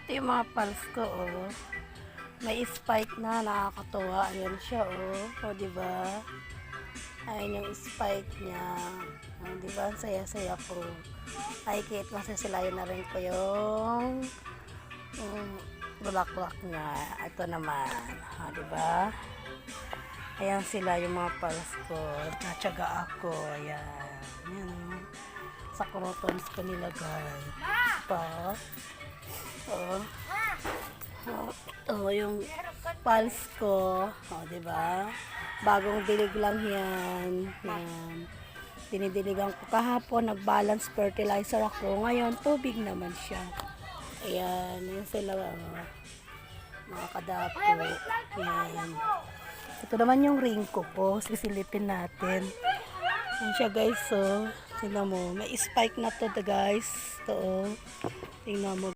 Ito yung mga pals ko, oh. May spike na, nakakatuwa. Ayan siya, oh. O, diba? Ayan yung spike niya. O, diba? Ang saya-saya ko. Nakikita kasi sila yun na rin ko yung bulak-bulak niya. Ito naman. O, diba? Ayan sila yung mga pals ko. Natsaga ako. Ayan. Ayan, oh. Sa crotons ko nilagay. Pa. Oh. Oh, yung pulse ko. Oh, 'di ba? Bagong dilig lang 'yan. Yan. Dinidiligan ko kahapon, nag-balance fertilizer ako. Ngayon, tubig naman siya. Ayan, yun sila, mga kadapo. Ayan. Ito naman yung ring ko. Sisilipin natin. Ayan siya, guys. So, tingnan mo. May spike na to, guys. Ito, oh. Tingnan mo.